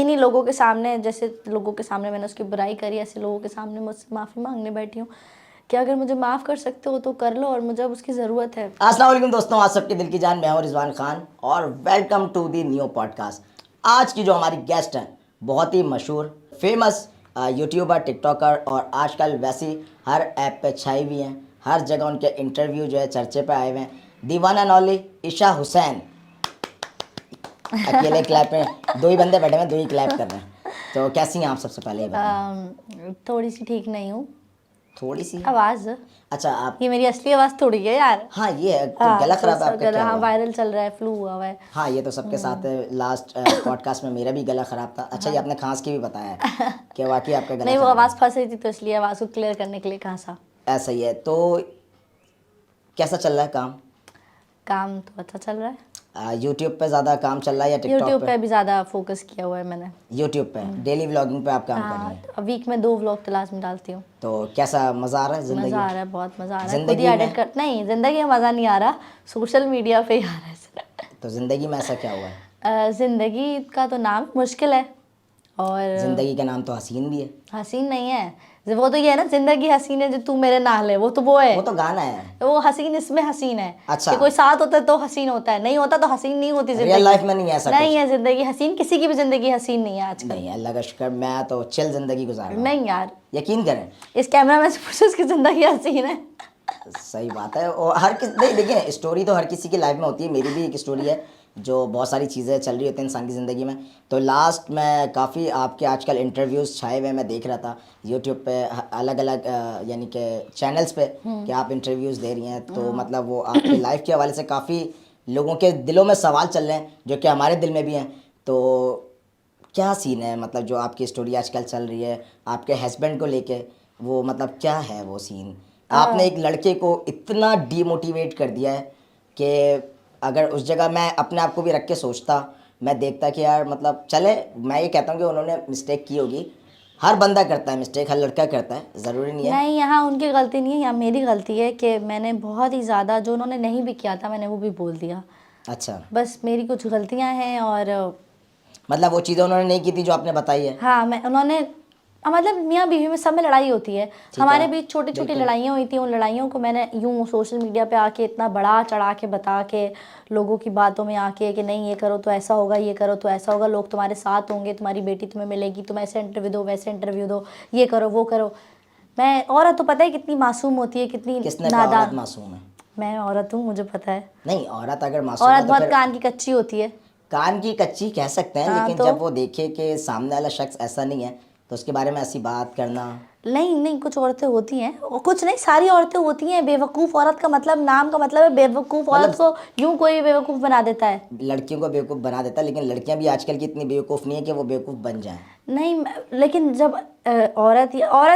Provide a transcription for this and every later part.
नहीं लोगों के सामने, जैसे लोगों के सामने मैंने उसकी बुराई करी, ऐसे लोगों के सामने मुझसे माफ़ी मांगने बैठी हूँ कि अगर मुझे माफ़ कर सकते हो तो कर लो, और मुझे अब उसकी ज़रूरत है। अस्सलाम वालेकुम दोस्तों, आप सबके दिल की जान, मैं हूं रिजवान खान और welcome to the new podcast. आज की जो हमारी गेस्ट हैं बहुत ही मशहूर फेमस यूट्यूबर, टिकटॉकर और आजकल वैसी हर ऐप पे छाई हुई हैं। हर जगह उनके इंटरव्यू जो है चर्चे पे आए हुए हैं। दीवाना नौली ईशा हुसैन। अकेले क्लैप में दो ही बंदे बैठे हैं, दो ही क्लैप कर रहे हैं। तो कैसी हैं आप? सबसे पहले ये बताएं। थोड़ी सी ठीक नहीं हूँ, थोड़ी सी आवाज़। अच्छा आप ये मेरी असली आवाज़ थोड़ी है यार। हाँ ये है तो हाँ, गला खराब है सब आपका, गला, क्या हाँ हुआ? वायरल चल रहा है, फ्लू हुआ हुआ है। हाँ ये तो सबके साथ है। लास्ट पॉडकास्ट में मेरा भी गला खराब था। अच्छा ये आपने खांस की भी बताया है कि वाकई आपका गला नहीं, वो खराब है। आवाज़ फंस रही थी तो इसलिए आवाज़ को क्लियर करने के लिए कहा सा। ऐसा ही है। तो कैसा चल रहा है काम? काम तो अच्छा चल रहा है। यूट्यूब पे ज़्यादा काम चल रहा है या टिकटॉक यूट्यूब पे? पे अभी ज़्यादा फोकस किया हुआ है मैंने। यूट्यूब पे डेली व्लॉगिंग पे आप काम कर रही हाँ, हैं। तो वीक में 2 व्लॉग क्लास में डालती हूँ। तो कैसा मज़ा आ रहा है ज़िंदगी मज़ा आ में? रहा है, बहुत मज़ा आ रहा है। खुद ही ज़िंदगी एडिट में कर, नहीं ज़िंदगी में मज़ा नहीं आ रहा, सोशल मीडिया पे ही आ रहा है। तो ज़िंदगी में ऐसा क्या हुआ है? ज़िंदगी का तो नाम मुश्किल है, और ज़िंदगी का नाम तो हसीन भी है। हसीन नहीं है। वो तो ये है ना, जिंदगी हसीन है जो तू मेरे नाल है, वो तो वो है। वो तो गाना है। वो हसीन इसमें हसीन है अच्छा। कि कोई साथ होता है तो हसीन होता है, नहीं होता तो हसीन नहीं होती रियल जिंदगी। लाइफ में नहीं है ऐसा नहीं कुछ? है जिंदगी हसीन, किसी की भी जिंदगी हसीन नहीं है आजकल। नहीं अल्लाह का शुक्र, मैं तो चिल ज़िंदगी गुजार रहा हूँ। नहीं यार, यकीन करें। इस कैमरा में से पूछो उसकी जिंदगी हसीन है। सही बात है। और हर किस नहीं, देखिए स्टोरी तो हर किसी की लाइफ में होती है। मेरी भी एक स्टोरी है जो बहुत सारी चीज़ें चल रही होती हैं इंसान की ज़िंदगी में। तो लास्ट मैं काफ़ी आपके आजकल इंटरव्यूज़ छाए हुए मैं देख रहा था यूट्यूब पे अलग अलग यानी कि चैनल्स पे कि आप इंटरव्यूज़ दे रही हैं। तो मतलब वो आपके लाइफ के हवाले से काफ़ी लोगों के दिलों में सवाल चल रहे हैं जो कि हमारे दिल में भी हैं। तो क्या सीन है, मतलब जो आपकी स्टोरी आजकल चल रही है आपके हस्बैंड को लेके, वो मतलब क्या है वो सीन? आपने एक लड़के को इतना डीमोटिवेट कर दिया है कि अगर उस जगह मैं अपने आप को भी रख के सोचता, मैं देखता कि यार मतलब चले, मैं ये कहता हूँ कि उन्होंने मिस्टेक की होगी। हर बंदा करता है मिस्टेक, हर लड़का करता है, ज़रूरी नहीं है। नहीं, यहाँ उनकी गलती नहीं है, यहाँ मेरी गलती है कि मैंने बहुत ही ज़्यादा, जो उन्होंने नहीं भी किया था मैंने वो भी बोल दिया। अच्छा बस मेरी कुछ गलतियाँ हैं, और मतलब वो चीज़ें उन्होंने नहीं की थी जो आपने बताई है। हाँ, मैं उन्होंने मतलब मियाँ बीवी में सब में लड़ाई होती है। ठीक हमारे है, बीच छोटी छोटी बिल्कुल। लड़ाइयाँ हुई थी, उन लड़ाइयों को मैंने यूँ सोशल मीडिया पे आके इतना बढ़ा चढ़ा के बता के, लोगों की बातों में आके कि नहीं ये करो तो ऐसा होगा, ये करो तो ऐसा होगा, लोग तुम्हारे साथ होंगे, तुम्हारी बेटी तुम्हें मिलेगी, तुम ऐसे इंटरव्यू दो, वैसे इंटरव्यू दो, ये करो वो करो। मैं औरत तो पता है कितनी मासूम होती है, कितनी किसने कहा औरत नादान। मासूम है? मैं औरत हूँ, मुझे पता है। नहीं, औरत अगर मासूम औरत है तो बहुत फिर कान की कच्ची होती है। कान की कच्ची कह सकते हैं, हाँ लेकिन तो जब वो देखे कि सामने वाला शख्स ऐसा नहीं है तो उसके बारे में ऐसी बात करना। नहीं नहीं, कुछ औरतें होती हैं, और कुछ नहीं, सारी औरतें होती हैं। बेवकूफ़ औरत का मतलब, नाम का मतलब है बेवकूफ़। औरत मतलब को यूं कोई बेवकूफ़ बना देता है। लड़कियों को बेवकूफ़ बना देता है, लेकिन लड़कियां भी आजकल की इतनी बेवकूफ़ नहीं है कि वो बेवकूफ़ बन जाएं। नहीं, लेकिन जब औरत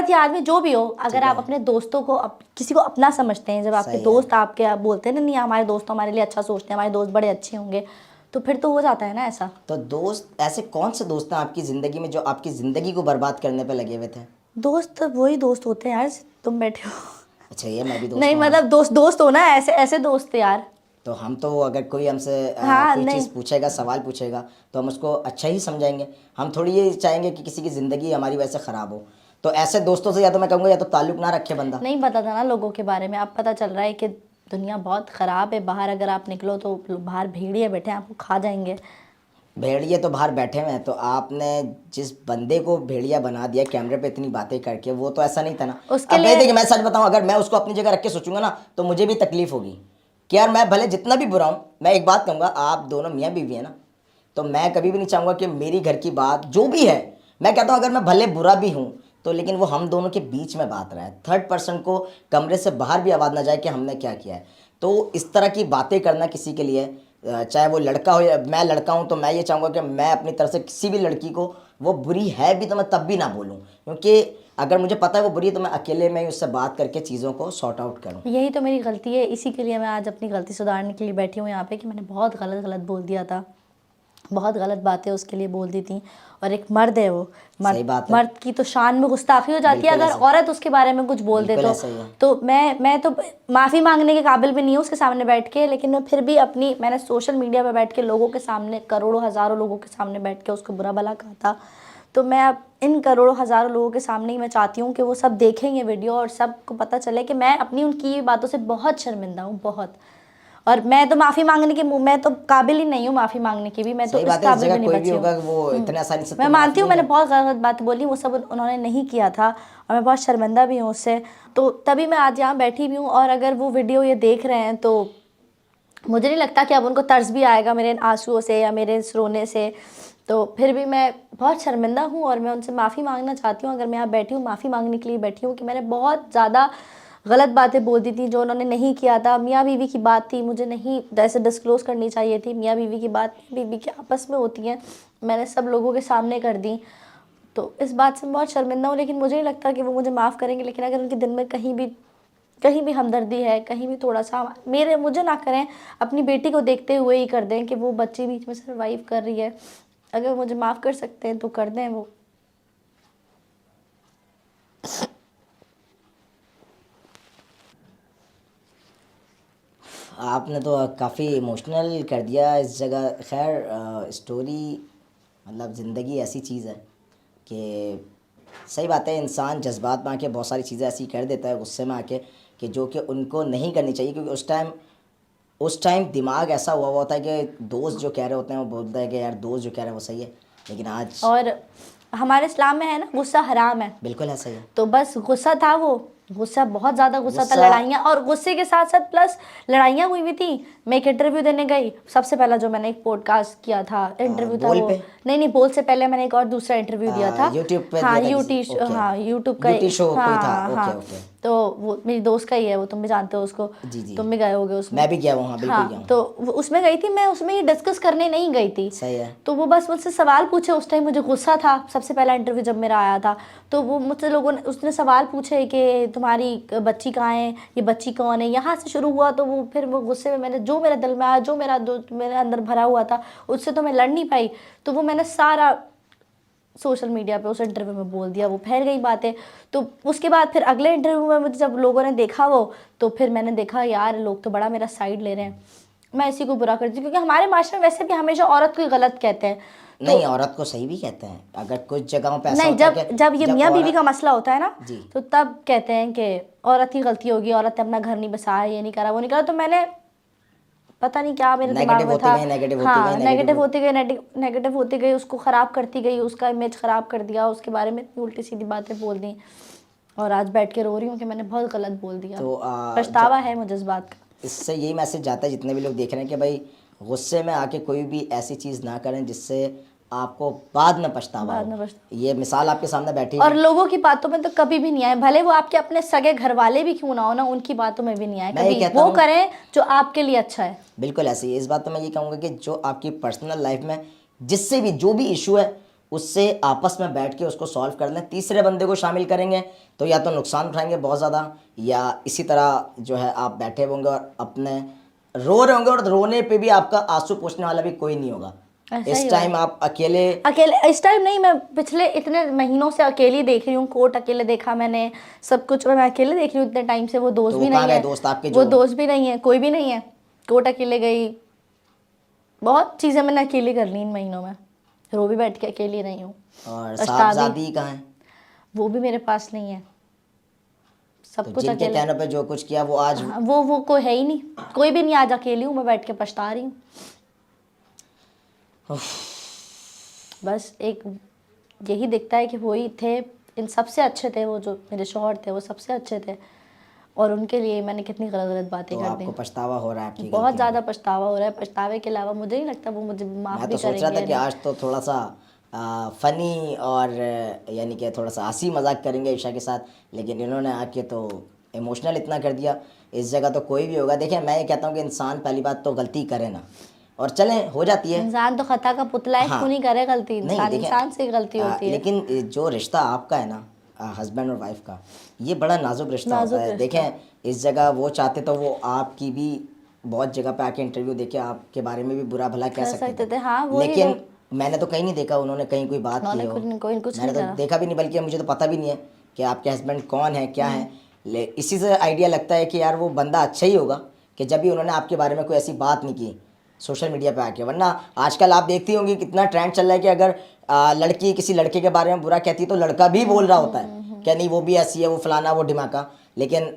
या आदमी जो भी हो, अगर ठीक आप है, अपने दोस्तों को किसी को अपना समझते हैं, जब आपके सही है। दोस्त आपके आप बोलते हैं ना, नहीं हमारे दोस्त हमारे लिए अच्छा सोचते हैं, हमारे दोस्त बड़े अच्छे होंगे, तो फिर तो हो जाता है ना ऐसा। तो दोस्त ऐसे कौन से दोस्त हैं आपकी ज़िंदगी में जो आपकी ज़िंदगी को बर्बाद करने पे लगे हुए थे? दोस्त वही दोस्त होते हैं यार, तुम बैठे हो। अच्छा ये मैं भी दोस्त नहीं हूँ हाँ। मतलब दोस्त दोस्त हो ना, ऐसे ऐसे दोस्त थे यार। तो हम तो अगर कोई हमसे हाँ कोई नहीं, चीज़ पूछेगा, सवाल पूछेगा, तो हम उसको अच्छा ही समझाएंगे। हम थोड़ी ये चाहेंगे कि किसी की ज़िंदगी हमारी वजह से ख़राब हो। तो ऐसे दोस्तों से या तो मैं कहूँगा या तो ताल्लुक़ ना रखे बंदा। नहीं पता था ना लोगों के बारे में, अब पता चल रहा है कि दुनिया बहुत ख़राब है। बाहर अगर आप निकलो तो बाहर भेड़िए बैठे हैं, आपको खा जाएंगे। भेड़िए तो बाहर बैठे हुए हैं। तो आपने जिस बंदे को भेड़िया बना दिया कैमरे पे इतनी बातें करके, वो तो ऐसा नहीं था ना। उसके अब भाई लिए देखिए मैं सच बताऊं, अगर मैं उसको अपनी जगह रख के सोचूंगा ना तो मुझे भी तकलीफ होगी कि यार मैं भले जितना भी बुरा हूं, मैं एक बात कहूंगा, आप दोनों मियाँ बीवी है ना, तो मैं कभी भी नहीं चाहूंगा कि मेरी घर की बात जो भी है, मैं कहता हूँ अगर मैं भले बुरा भी हूँ तो लेकिन वो हम दोनों के बीच में बात रहा है, थर्ड पर्सन को कमरे से बाहर भी आवाज़ ना जाए कि हमने क्या किया है। तो इस तरह की बातें करना किसी के लिए, चाहे वो लड़का हो या मैं लड़का हूँ, तो मैं ये चाहूँगा कि मैं अपनी तरफ से किसी भी लड़की को, वो बुरी है भी तो मैं तब भी ना बोलूँ, क्योंकि अगर मुझे पता है वो बुरी है तो मैं अकेले में ही उससे बात करके चीज़ों को सॉर्ट आउट करूँ। यही तो मेरी गलती है, इसी के लिए मैं आज अपनी गलती सुधारने के लिए बैठी हूँ यहाँ पे, कि मैंने बहुत गलत गलत बोल दिया था। बहुत गलत बातें उसके लिए बोल दी थी। और एक मर्द है वो, सही बात है। मर्द की तो शान में गुस्ताखी हो जाती है बिल्कुल अगर ऐसा। औरत उसके बारे में कुछ बोल दे बिल्कुल ऐसा ही है। तो मैं तो माफ़ी मांगने के काबिल भी नहीं हूँ उसके सामने बैठ के, लेकिन मैं फिर भी अपनी मैंने सोशल मीडिया पे बैठ के लोगों के सामने, करोड़ों हज़ारों लोगों के सामने बैठ के उसको बुरा भला कहा था। तो मैं अब इन करोड़ों हज़ारों लोगों के सामने ही मैं चाहती हूँ कि वो सब देखें ये वीडियो और सबको पता चले कि मैं अपनी उनकी बातों से बहुत शर्मिंदा हूँ, बहुत। और मैं तो माफ़ी मांगने की मैं तो काबिल ही नहीं हूँ माफ़ी मांगने की भी, मैं तो सही इस बात है, इस काबिल जगह भी नहीं कोई भी बची हूँ। होगा वो इतने आसानी से मैं तो माफ मानती हूँ नहीं मैंने कर। बहुत गलत बात बोली, वो सब उन्होंने नहीं किया था और मैं बहुत शर्मिंदा भी हूँ उससे। तो तभी मैं आज यहाँ बैठी भी हूँ और अगर वो वीडियो ये देख रहे हैं तो मुझे नहीं लगता कि अब उनको तर्स भी आएगा मेरे इन आंसुओं से या मेरे इस रोने से। तो फिर भी मैं बहुत शर्मिंदा हूँ और मैं उनसे माफ़ी मांगना चाहती हूँ। अगर मैं यहाँ बैठी हूँ माफ़ी मांगने के लिए बैठी हूँ कि मैंने बहुत ज़्यादा गलत बातें बोल दी थी जो उन्होंने नहीं किया था। मियाँ बीवी की बात थी, मुझे नहीं ऐसे डिस्क्लोज़ करनी चाहिए थी। मियाँ बीवी की बात बीवी के आपस में होती हैं, मैंने सब लोगों के सामने कर दी। तो इस बात से मैं बहुत शर्मिंदा हूँ, लेकिन मुझे नहीं लगता कि वो मुझे माफ़ करेंगे। लेकिन अगर उनके दिल में कहीं भी हमदर्दी है, कहीं भी थोड़ा सा मुझे ना करें, अपनी बेटी को देखते हुए ही कर दें कि वो बच्ची बीच में सर्वाइव कर रही है। अगर मुझे माफ़ कर सकते हैं तो कर दें वो। आपने तो काफ़ी इमोशनल कर दिया इस जगह। खैर स्टोरी मतलब ज़िंदगी ऐसी चीज़ है कि सही बात है, इंसान जज्बात में आके बहुत सारी चीज़ें ऐसी कर देता है गुस्से में आके कि जो कि उनको नहीं करनी चाहिए, क्योंकि उस टाइम दिमाग ऐसा हुआ होता है कि दोस्त जो कह रहे होते हैं वो बोलता है कि यार दोस्त जो कह रहे हैं वो सही है, लेकिन आज और हमारे इस्लाम में है ना, गुस्सा हराम है। बिल्कुल ऐसा ही है। तो बस गुस्सा था, वो गुस्सा बहुत ज़्यादा गुस्सा था, गुस्सा लड़ाइयाँ, और गुस्से के साथ साथ प्लस लड़ाइयाँ हुई भी थी। मैं एक इंटरव्यू देने गई, सबसे पहला जो मैंने एक पॉडकास्ट किया था, इंटरव्यू था बोल वो, पे नहीं बोल से पहले मैंने एक और दूसरा इंटरव्यू दिया था। यूट्यूब पे हाँ दिया था किसी। ओके। हाँ यूट्यूब का यूटी शो कोई था। हाँ ओके हाँ। ओके। तो वो मेरी दोस्त का ही है, वो तुम भी जानते हो उसको, जी जी। तुम भी गए होगे उसमें। मैं भी गया हूँ, हाँ बिल्कुल गया हाँ हूँ। तो उसमें गई थी मैं, उसमें ये डिस्कस करने नहीं गई थी। सही है। तो वो बस मुझसे सवाल पूछे, उस टाइम मुझे गुस्सा था, सबसे पहला इंटरव्यू जब मेरा आया था। तो वो मुझसे लोगों ने उसने सवाल पूछे कि तुम्हारी बच्ची कहाँ है, ये बच्ची कौन है, यहाँ से शुरू हुआ। तो वो फिर वो गुस्से में मैंने जो मेरे दिल में आया, जो मेरे अंदर भरा हुआ था, उससे तो मैं लड़ नहीं पाई। तो वो मैंने सारा सोशल मीडिया पे उस इंटरव्यू में बोल दिया, वो फैल गई बातें। तो उसके बाद फिर अगले इंटरव्यू में मुझे जब लोगों ने देखा वो, तो फिर मैंने देखा यार लोग तो बड़ा मेरा साइड ले रहे हैं, मैं इसी को बुरा करती हूँ। क्योंकि हमारे माशरे में वैसे भी हमेशा औरत को ही गलत कहते हैं। नहीं, औरत को सही भी कहते हैं, अगर कुछ जगहों पे ऐसा नहीं, होता है जब कि जब ये मियाँ बीवी का औरत। मसला होता है ना, जी। तो तब कहते हैं कि औरत ही गलती होगी, औरत ने अपना घर नहीं बसाया, ये नहीं करा, वो नहीं करा। तो मैंने पता नहीं क्या मेरे दिमाग नेगेटिव में होती था। गई, नेगेटिव होती गई, हाँ नेगेटिव होती गई, नेगेटिव होती गई, उसको ख़राब करती गई, उसका इमेज ख़राब कर दिया, उसके बारे में इतनी उल्टी सीधी बातें बोल दी। और आज बैठ के रो रही हूँ कि मैंने बहुत गलत बोल दिया। तो पछतावा है मुझे इस बात का। इससे यही मैसेज जाता है जितने भी लोग देख रहे हैं कि भाई गुस्से में आके कोई भी ऐसी चीज़ ना करें जिससे आपको बाद में पछतावा बाद हो। में पछतावा। ये मिसाल आपके सामने बैठी और है। लोगों की बातों में तो कभी भी नहीं आए, भले वो आपके अपने सगे घर वाले भी क्यों ना हो ना, उनकी बातों में भी नहीं आए मैं ये कभी। कहता वो हूँ करें जो आपके लिए अच्छा है। बिल्कुल ऐसे ही, इस बात पे मैं ये कहूँगा कि जो आपकी पर्सनल लाइफ में जिससे भी जो भी इशू है उससे आपस में बैठ के उसको सॉल्व कर लें। तीसरे बंदे को शामिल करेंगे तो या तो नुकसान उठाएंगे बहुत ज़्यादा, या इसी तरह जो है आप बैठे होंगे और अपने रो रहे होंगे और रोने पे भी आपका आंसू पोंछने वाला भी कोई नहीं होगा। ऐसा इस ही टाइम होगा। आप अकेले। इस टाइम नहीं, मैं पिछले इतने महीनों से अकेली देख रही हूँ, कोर्ट अकेले देखा मैंने, सब कुछ मैं अकेले देख रही हूँ इतने टाइम से। वो दोस्त तो भी वो कहाँ नहीं गए है, दोस्त आपके वो जो। दोस्त भी नहीं है, कोई भी नहीं है। कोर्ट अकेले गई, बहुत चीज़ें मैंने अकेली कर ली इन महीनों में। रो भी बैठ के अकेली रही हूँ। और पछता भी, साहबजादी कहाँ है। वो भी मेरे पास नहीं है। तो सब कुछ जिनके अकेले। कहने पे जो कुछ किया वो आज। हाँ, वो कोई है ही नहीं, कोई भी नहीं। आज अकेली हूँ मैं, बैठ के पछता रही हूँ। बस एक यही दिखता है कि वही थे, इन सबसे अच्छे थे, वो जो मेरे शौहर थे वो सबसे अच्छे थे, और उनके लिए मैंने कितनी गलत गलत बातें तो कर दी। आपको पछतावा हो रहा है आपकी बहुत गलतियों ज़्यादा पे। पछतावा हो रहा है। पछतावे के अलावा मुझे नहीं लगता वो मुझे माफ़ मैं भी तो सोच रहा करेंगे था या कि नहीं। आज तो थोड़ा सा फनी और यानी कि थोड़ा सा हंसी मजाक करेंगे ईशा के साथ, लेकिन इन्होंने आके तो इमोशनल इतना कर दिया। इस जगह तो कोई भी होगा, देखिए मैं ये कहता हूँ कि इंसान पहली बात तो गलती करे ना, और चलें हो जाती है। इंसान तो खता का पुतला है, हाँ। क्यों नहीं करे गलती। नहीं इंसान देखें इंसान से ही गलती होती है। लेकिन जो रिश्ता आपका है ना हस्बैंड और वाइफ का, ये बड़ा नाजुक रिश्ता होता नाजुक है। रिश्ता। देखें इस जगह वो चाहते तो वो आपकी भी बहुत जगह पे आके इंटरव्यू देके आपके बारे में भी बुरा भला कह कह सकते सकते थे, थे, हाँ, वही लेकिन लोग। मैंने तो कहीं नहीं देखा उन्होंने कहीं कोई बात की उन्होंने हो। कुछ मैंने नहीं तो करा। देखा भी नहीं, बल्कि मुझे तो पता भी नहीं है कि आपके हस्बैंड कौन है क्या हम्म। है। इसी से आइडिया लगता है कि यार वो बंदा अच्छा ही होगा कि जब भी उन्होंने आपके बारे में कोई ऐसी बात नहीं की सोशल मीडिया पे आके। वरना आजकल आप देखती होंगी कितना ट्रेंड चल रहा है कि अगर लड़की किसी लड़के के बारे में बुरा कहती है तो लड़का भी बोल रहा होता है कि नहीं वो भी ऐसी है, वो फलाना, वो ढिमाका। लेकिन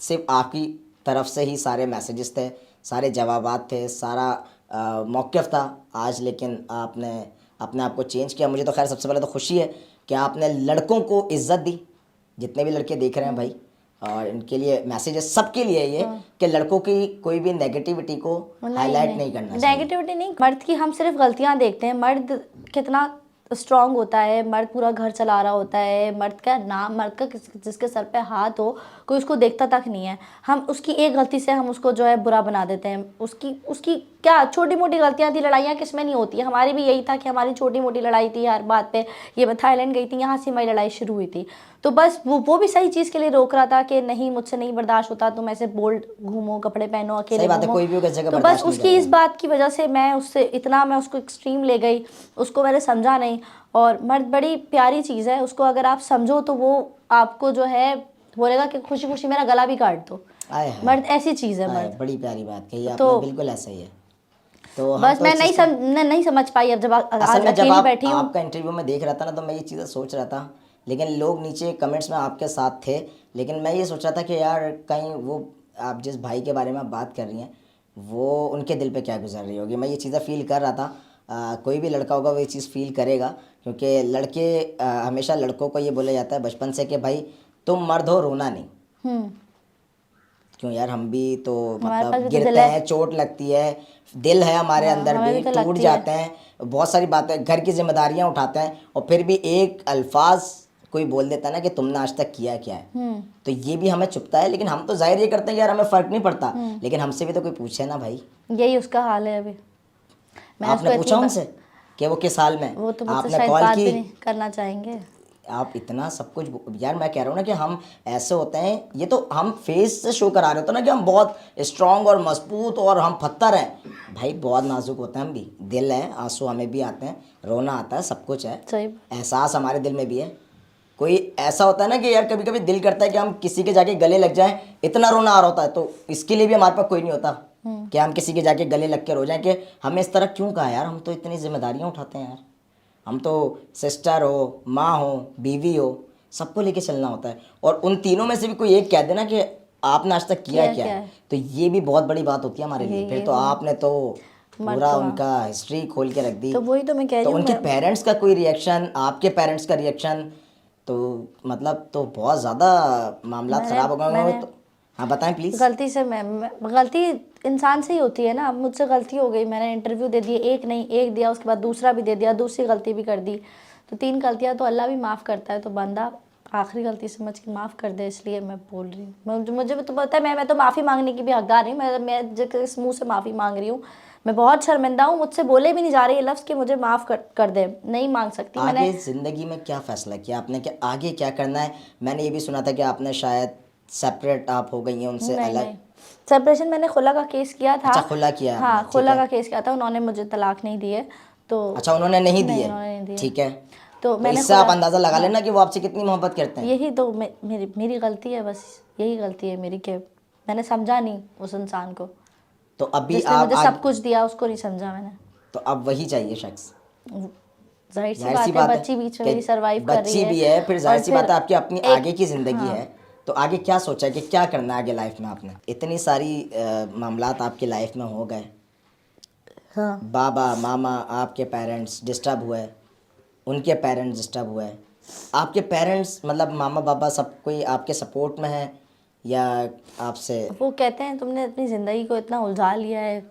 सिर्फ आपकी तरफ से ही सारे मैसेजेस थे, सारे जवाबात थे, सारा मौक़िफ़ था आज। लेकिन आपने अपने आप को चेंज किया। मुझे तो खैर सबसे पहले तो खुशी है कि आपने लड़कों को इज़्ज़त दी, जितने भी लड़के देख रहे हैं भाई। और इनके लिए मैसेज है, सबके लिए ये कि लड़कों की कोई भी नेगेटिविटी को हाईलाइट नहीं करना चाहिए। नेगेटिविटी नहीं, मर्द की हम सिर्फ गलतियां देखते हैं। मर्द कितना स्ट्रांग होता है, मर्द पूरा घर चला रहा होता है, मर्द का नाम, मर्द का जिसके सर पे हाथ हो कोई उसको देखता तक नहीं है। हम उसकी एक गलती से हम उसको जो है बुरा बना देते हैं। उसकी उसकी क्या छोटी मोटी गलतियां थी, लड़ाइयाँ किसमें नहीं होती है। हमारी भी यही था कि हमारी छोटी मोटी लड़ाई थी हर बात पे। ये मैं थाईलैंड गई थी, यहाँ से हमारी लड़ाई शुरू हुई थी। तो बस वो भी सही चीज़ के लिए रोक रहा था कि नहीं मुझसे नहीं बर्दाश्त होता, तुम ऐसे बोल्ड घूमो, कपड़े पहनो, अकेले सही बात है, घूमो। कोई भी उस जगह तो बस बर्दाश्त नहीं उसकी इस करेगा। बात की वजह से मैं उसको एक्सट्रीम ले गई, उसको मैंने समझा नहीं। और मर्द बड़ी प्यारी चीज़ है, उसको अगर आप समझो तो वो आपको जो है बोलेगा कि खुशी खुशी मेरा गला भी काट दो। आए है, मर्द ऐसी चीज़ है, मर्द। बड़ी प्यारी बात कही तो आपने, बिल्कुल ऐसा ही है। तो हम बस तो मैं इस चीज़ को नहीं समझ पाई। अब जब असल आज में जब अकेली बैठी हूँ। आपका इंटरव्यू में देख रहा था ना तो मैं ये चीज़ें सोच रहा था, लेकिन लोग नीचे कमेंट्स में आपके साथ थे। लेकिन मैं ये सोच रहा था कि यार कहीं वो आप जिस भाई के बारे में आप बात कर रही हैं वो उनके दिल पे क्या गुजर रही होगी। मैं ये चीज़ें फ़ील कर रहा था। कोई भी लड़का होगा वो ये चीज़ फ़ील करेगा, क्योंकि लड़के हमेशा लड़कों को ये बोला जाता है बचपन से कि भाई तुम मर्द हो, रोना नहीं। हम्म। क्यों यार, हम भी तो हमारे पास मतलब भी तो दिल गिरते है। हैं, चोट लगती है, दिल है हमारे हाँ, अंदर हमें भी, भी तो टूट लगती है। जाते हैं, बहुत सारी बातें, घर की जिम्मेदारियां उठाते हैं, और फिर भी एक अल्फाज कोई बोल देता है ना कि तुमने आज तक किया क्या है, तो ये भी हमें चुभता है। लेकिन हम तो जाहिर ये करते हैं कि यार हमें फ़र्क नहीं पड़ता, लेकिन हमसे भी तो कोई पूछे ना भाई। यही उसका हाल है अभी। मैं आपने उसको पूछा इतनी उनसे कि वो किस हाल में? वो तो मुझसे आपने शायद कॉल बात की? भी नहीं करना चाहेंगे। आप इतना सब कुछ यार, मैं कह रहा हूँ ना कि हम ऐसे होते हैं, ये तो हम फेस से शो करा रहे होते हैं ना कि हम बहुत स्ट्रांग और मजबूत और हम पत्थर हैं। भाई बहुत नाजुक होते हैं हम भी, दिल है, आंसू हमें भी आते हैं, रोना आता है, सब कुछ है, सही। एहसास हमारे दिल में भी है। कोई ऐसा होता है ना कि यार कभी कभी दिल करता है कि हम किसी के जाके गले लग जाएं, इतना रोना आ रहा होता है, तो इसके लिए भी हमारे पास कोई नहीं होता कि हम किसी के जाके गले लग के रो जाएं कि हमें इस तरह क्यों कहा यार, हम तो इतनी जिम्मेदारियां उठाते हैं यार, हम तो सिस्टर हो, माँ हो, बीवी हो, सबको लेके चलना होता है। और उन तीनों में से भी कोई एक कह देना कि आपने आज तक किया क्या है, तो ये भी बहुत बड़ी बात होती है हमारे लिए। फिर तो आपने तो पूरा उनका हिस्ट्री खोल के रख दी। तो वही तो मैं कह तो रही हूँ। उनके पेरेंट्स का कोई रिएक्शन, आपके पेरेंट्स का रिएक्शन, तो मतलब तो बहुत ज़्यादा मामला ख़राब हो गए होंगे। तो हाँ बताएं प्लीज़। गलती से गलती इंसान से ही होती है ना। अब मुझसे गलती हो गई, मैंने इंटरव्यू दे दिए, एक नहीं एक दिया, उसके बाद दूसरा भी दे दिया, दूसरी गलती भी कर दी, तो 3 गलतियां तो अल्लाह भी माफ़ करता है। तो बंदा आखिरी गलती समझ के माफ़ कर दे, इसलिए मैं बोल रही हूँ। मुझे तो पता है, मैं तो माफ़ी मांगने की भी हकदार नहीं। मैं जिस मुँह से माफ़ी मांग रही हूँ, मैं बहुत शर्मिंदा हूँ। मुझसे बोले भी नहीं जा रहे ये लफ्ज़ कि मुझे माफ़ कर दे, नहीं मांग सकती मैंने। आगे ज़िंदगी में क्या फ़ैसला किया आपने कि आगे क्या करना है? मैंने ये भी सुना था कि आपने शायद सेपरेट आप हो गई हैं उनसे अलग। सेपरेशन मैंने खुला का केस किया था। अच्छा, खुला किया है हाँ, आपने, ठीक खुला है। का केस किया था, उन्होंने मुझे तलाक नहीं दिए। तो अच्छा, उन्होंने नहीं दिए, उन्होंने नहीं दिए। ठीक है। तो तो मैंने इससे आप खुला। अंदाज़ा लगा लेना कि वो आपसे कितनी मोहब्बत करते हैं। यही तो मेरी गलती है, बस यही गलती है मेरी कि मैंने समझा नहीं उस इंसान को, तो अभी जिसने आप मुझे सब कुछ दिया, उसको नहीं समझा मैंने। तो अब वही चाहिए शख्स। जाहिर सी जाहिर सी बात है, बात है बच्ची बीच में कि मेरी सर्वाइव कर रही बच्ची है। भी है, फिर जाहिर और सी फिर बात है आपकी अपनी एक, आगे की ज़िंदगी हाँ, है। तो आगे क्या सोचा है कि क्या करना है आगे लाइफ में आपने? इतनी सारी मामलात आपकी लाइफ में हो गए, हाँ, बाबा मामा आपके पेरेंट्स डिस्टर्ब हुए, उनके पेरेंट्स डिस्टर्ब हुए, आपके पेरेंट्स मतलब मामा पापा सब कोई आपके सपोर्ट में है या आपसे? वो कहते हैं तुमने अपनी ज़िंदगी को इतना उलझा लिया है।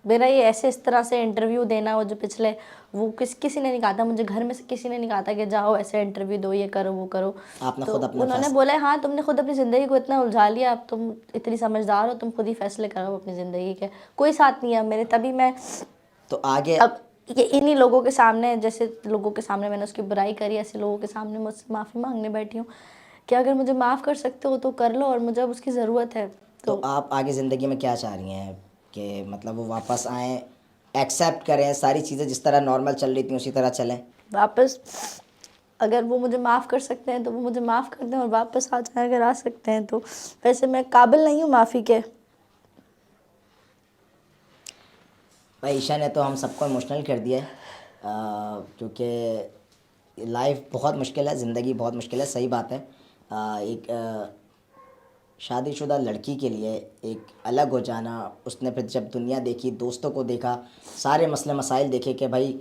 मेरा ये ऐसे इस तरह से इंटरव्यू देना, वो जो पिछले वो किसी ने नहीं कहा था मुझे, घर में से किसी ने नहीं कहा था कि जाओ ऐसे इंटरव्यू दो, ये करो वो करो। आपने तो खुद अपना उन्होंने फैसला? बोला हाँ तुमने खुद अपनी ज़िंदगी को इतना उलझा लिया, अब तुम इतनी समझदार हो, तुम खुद ही फैसले करो अपनी ज़िंदगी के, कोई साथ नहीं है मेरे। तभी मैं तो आगे अब ये इन्हीं लोगों के सामने, जैसे लोगों के सामने मैंने उसकी बुराई करी, ऐसे लोगों के सामने मुझसे माफ़ी मांगने बैठी हूँ कि अगर मुझे माफ़ कर सकते हो तो कर लो, और मुझे अब उसकी ज़रूरत है। तो आप आगे ज़िंदगी में क्या चाह रही हैं कि मतलब वो वापस आएँ, एक्सेप्ट करें सारी चीज़ें जिस तरह नॉर्मल चल रही थी उसी तरह चलें? वापस अगर वो मुझे माफ़ कर सकते हैं तो वो मुझे माफ़ कर दें और वापस आ जाएँ अगर आ सकते हैं तो। वैसे मैं काबिल नहीं हूँ माफ़ी के। भाई ईशा ने तो हम सबको इमोशनल कर दिया है, क्योंकि लाइफ बहुत मुश्किल है, ज़िंदगी बहुत मुश्किल है, सही बात है। एक शादीशुदा लड़की के लिए एक अलग हो जाना, उसने फिर जब दुनिया देखी, दोस्तों को देखा, सारे मसले मसाइल देखे कि भाई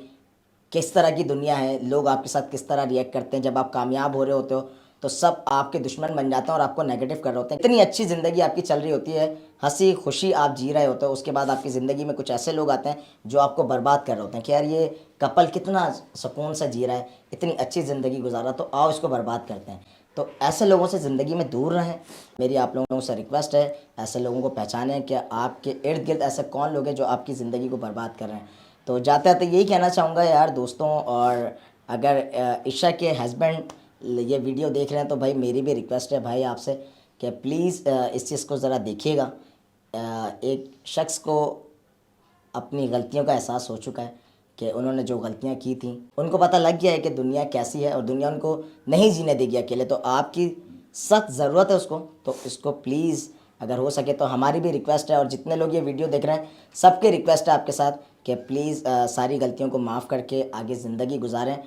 किस तरह की दुनिया है, लोग आपके साथ किस तरह रिएक्ट करते हैं, जब आप कामयाब हो रहे होते हो तो सब आपके दुश्मन बन जाते हैं और आपको नेगेटिव कर रहे होते हैं। इतनी अच्छी ज़िंदगी आपकी चल रही होती है, हंसी खुशी आप जी रहे होते हो, उसके बाद आपकी ज़िंदगी में कुछ ऐसे लोग आते हैं जो आपको बर्बाद कर रहे होते हैं कि यार ये कपल कितना सुकून से जी रहा है, इतनी अच्छी ज़िंदगी गुजारा, तो आओ इसको बर्बाद करते हैं। तो ऐसे लोगों से ज़िंदगी में दूर रहें। मेरी आप लोगों से रिक्वेस्ट है, ऐसे लोगों को पहचानें कि आपके इर्द गिर्द ऐसे कौन लोग हैं जो आपकी ज़िंदगी को बर्बाद कर रहे हैं। तो जाते जाते यही कहना चाहूँगा यार दोस्तों, और अगर ईशा के हस्बैंड ये वीडियो देख रहे हैं तो भाई मेरी भी रिक्वेस्ट है भाई आपसे कि प्लीज़ इस चीज़ को ज़रा देखिएगा। एक शख्स को अपनी गलतियों का एहसास हो चुका है कि उन्होंने जो गलतियां की थी, उनको पता लग गया है कि दुनिया कैसी है और दुनिया उनको नहीं जीने देगी अकेले, तो आपकी सख्त ज़रूरत है उसको। तो इसको प्लीज़ अगर हो सके तो हमारी भी रिक्वेस्ट है और जितने लोग ये वीडियो देख रहे हैं सबके रिक्वेस्ट है आपके साथ कि प्लीज़ सारी गलतियों को माफ़ करके आगे ज़िंदगी गुजारें,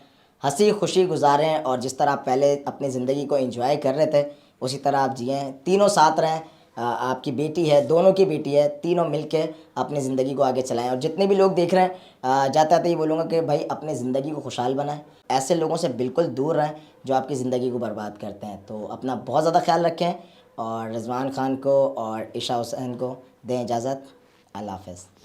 हंसी खुशी गुजारें, और जिस तरह आप पहले अपनी ज़िंदगी को एंजॉय कर रहे थे उसी तरह आप जिएँ, तीनों साथ रहें। आपकी बेटी है, दोनों की बेटी है, तीनों मिलके अपनी ज़िंदगी को आगे चलाएं। और जितने भी लोग देख रहे हैं जाते जाते ये बोलूँगा कि भाई अपनी ज़िंदगी को खुशहाल बनाएं, ऐसे लोगों से बिल्कुल दूर रहें जो आपकी ज़िंदगी को बर्बाद करते हैं। तो अपना बहुत ज़्यादा ख्याल रखें और रिजवान खान को और ईशा हुसैन को दें इजाज़त। अल्लाह हाफ़िज़।